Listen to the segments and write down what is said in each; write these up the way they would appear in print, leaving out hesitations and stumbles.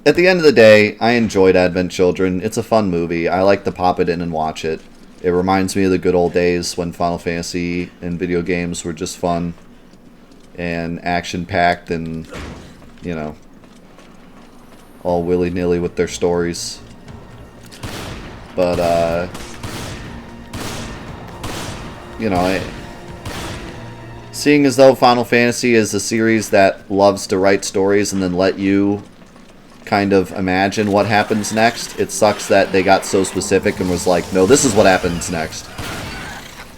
at the end of the day, I enjoyed Advent Children. It's a fun movie. I like to pop it in and watch it. It reminds me of the good old days when Final Fantasy and video games were just fun and action-packed and, you know, all willy-nilly with their stories. But, you know, seeing as though Final Fantasy is a series that loves to write stories and then let you kind of imagine what happens next, it sucks that they got so specific and was like, no, this is what happens next.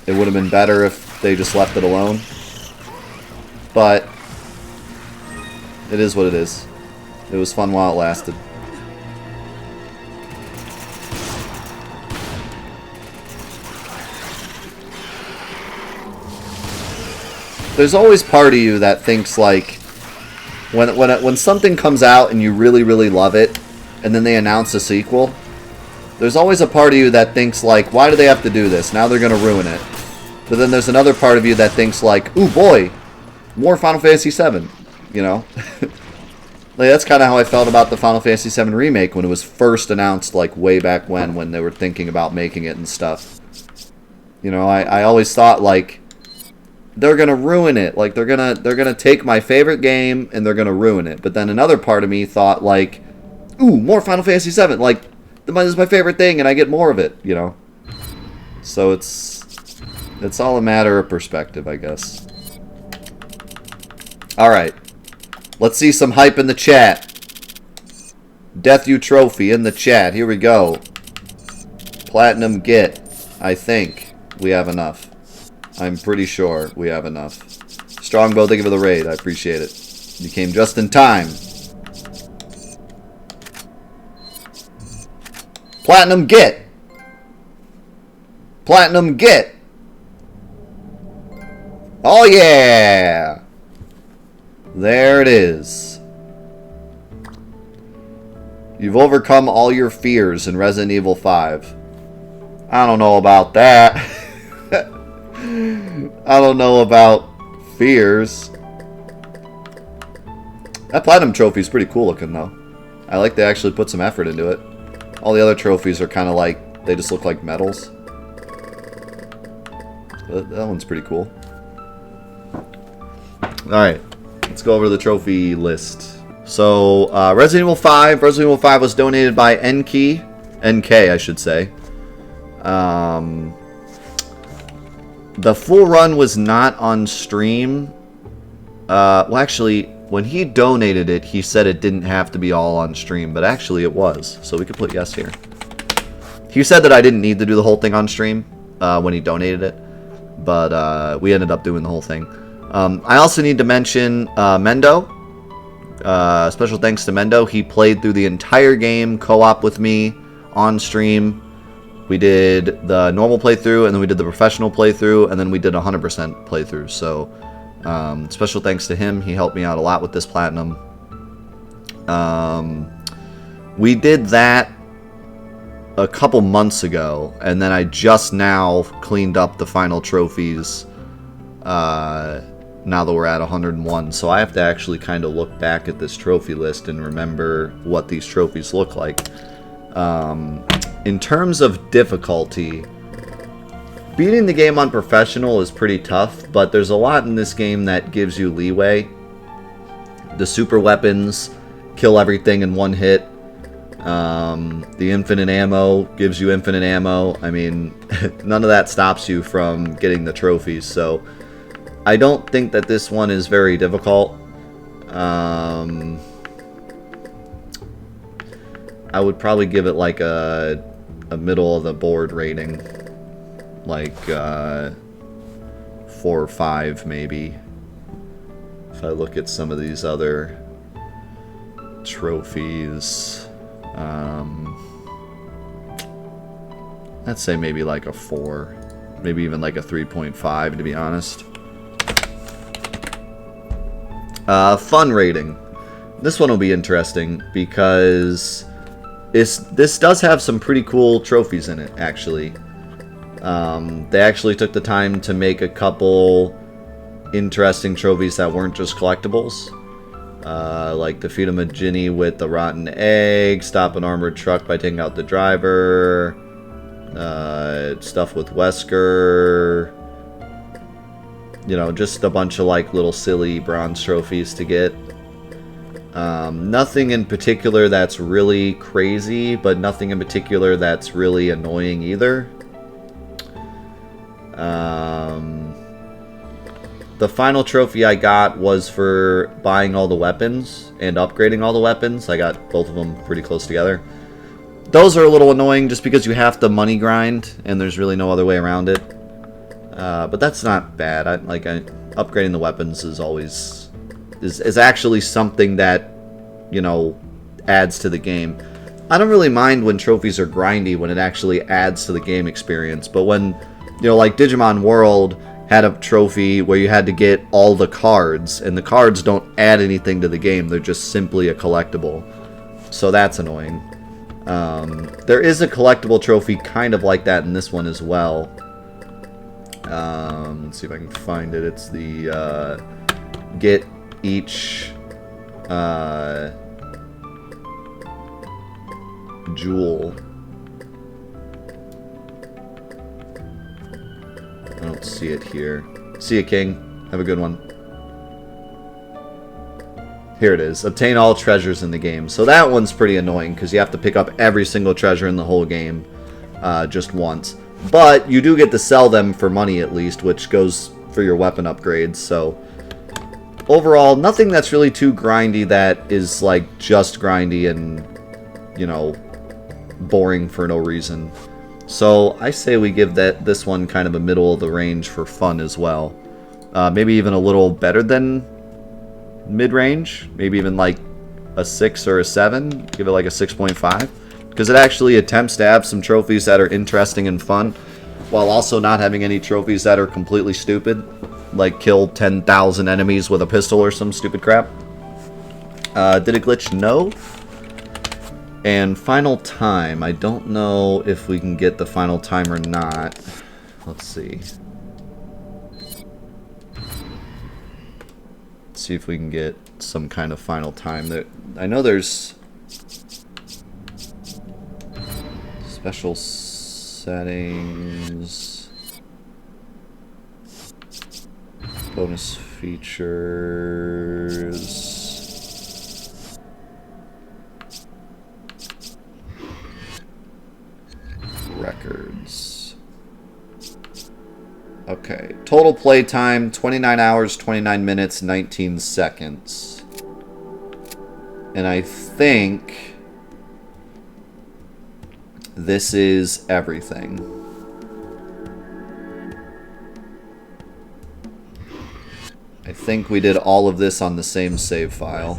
It would have been better if they just left it alone. But it is what it is. It was fun while it lasted. There's always part of you that thinks like, when something comes out and you really, really love it, and then they announce a sequel, there's always a part of you that thinks like, why do they have to do this? Now they're going to ruin it. But then there's another part of you that thinks like, ooh boy, more Final Fantasy VII, you know? Like, that's kind of how I felt about the Final Fantasy VII Remake when it was first announced, like, way back when they were thinking about making it and stuff. You know, I always thought, like, they're gonna ruin it. Like, they're gonna take my favorite game and they're gonna ruin it. But then another part of me thought, like, ooh, more Final Fantasy VII. Like, this is my favorite thing and I get more of it, you know? So it's all a matter of perspective, I guess. Alright. Let's see some hype in the chat. Death You Trophy in the chat. Here we go. Platinum get. I think we have enough. I'm pretty sure we have enough. Strongbow, thank you for the raid. I appreciate it. You came just in time. Platinum get. Platinum get. Oh yeah. There it is. You've overcome all your fears in Resident Evil 5. I don't know about that. I don't know about fears. That Platinum trophy is pretty cool looking, though. I like they actually put some effort into it. All the other trophies are kind of like, they just look like medals. But that one's pretty cool. Alright, let's go over the trophy list. So, Resident Evil 5. Resident Evil 5 was donated by NK, I should say. The full run was not on stream. Well, actually, when he donated it, he said it didn't have to be all on stream, but actually it was. So we could put yes here. He said that I didn't need to do the whole thing on stream when he donated it, but we ended up doing the whole thing. I also need to mention Mendo. Special thanks to Mendo. He played through the entire game co-op with me on stream. We did the normal playthrough, and then we did the professional playthrough, and then we did 100% playthrough. So, special thanks to him. He helped me out a lot with this platinum. We did that a couple months ago, and then I just now cleaned up the final trophies now that we're at 101. So I have to actually kind of look back at this trophy list and remember what these trophies look like. In terms of difficulty, beating the game on professional is pretty tough, but there's a lot in this game that gives you leeway. The super weapons kill everything in one hit. The infinite ammo gives you infinite ammo. I mean, none of that stops you from getting the trophies, so I don't think that this one is very difficult. I would probably give it like a middle of the board rating, like 4 or 5 maybe. If I look at some of these other trophies, I'd say maybe like a 4, maybe even like a 3.5 to be honest. Fun rating. This one will be interesting because this does have some pretty cool trophies in it, actually. They actually took the time to make a couple interesting trophies that weren't just collectibles. Like defeat a Majini with the rotten egg, stop an armored truck by taking out the driver, stuff with Wesker, you know, just a bunch of like little silly bronze trophies to get. Nothing in particular that's really crazy, but nothing in particular that's really annoying either. The final trophy I got was for buying all the weapons and upgrading all the weapons. I got both of them pretty close together. Those are a little annoying just because you have to money grind and there's really no other way around it. But that's not bad. Upgrading the weapons is always is actually something that, you know, adds to the game. I don't really mind when trophies are grindy when it actually adds to the game experience, but when, you know, like Digimon World had a trophy where you had to get all the cards, and the cards don't add anything to the game, they're just simply a collectible. So that's annoying. There is a collectible trophy kind of like that in this one as well. Let's see if I can find it. It's the get each jewel. I don't see it here. See you, King. Have a good one. Here it is. Obtain all treasures in the game. So that one's pretty annoying because you have to pick up every single treasure in the whole game just once. But you do get to sell them for money at least, which goes for your weapon upgrades. So overall, nothing that's really too grindy that is like just grindy and, you know, boring for no reason. So I say we give this one kind of a middle of the range for fun as well. Maybe even a little better than mid-range. Maybe even like a 6 or a 7. Give it like a 6.5. Because it actually attempts to have some trophies that are interesting and fun, while also not having any trophies that are completely stupid. Like kill 10,000 enemies with a pistol or some stupid crap. Did it glitch? No. And final time. I don't know if we can get the final time or not. Let's see. Let's see if we can get some kind of final time. I know there's special settings, bonus features. Records. Okay. Total play time, 29 hours, 29 minutes, 19 seconds. And I think this is everything. I think we did all of this on the same save file.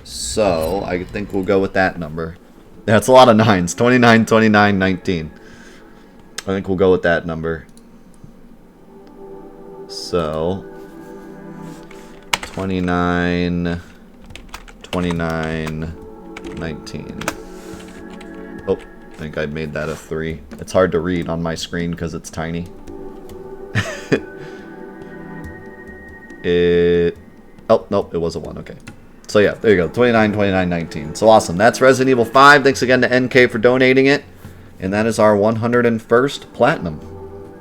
So, I think we'll go with that number. That's a lot of 9s. 29, 29, 19. I think we'll go with that number. So, 29, 29, 19. Oh, I think I made that a 3. It's hard to read on my screen because it's tiny. Oh, nope, it was a 1. Okay. So yeah, there you go. 29, 29, 19. So awesome. That's Resident Evil 5. Thanks again to NK for donating it. And that is our 101st Platinum.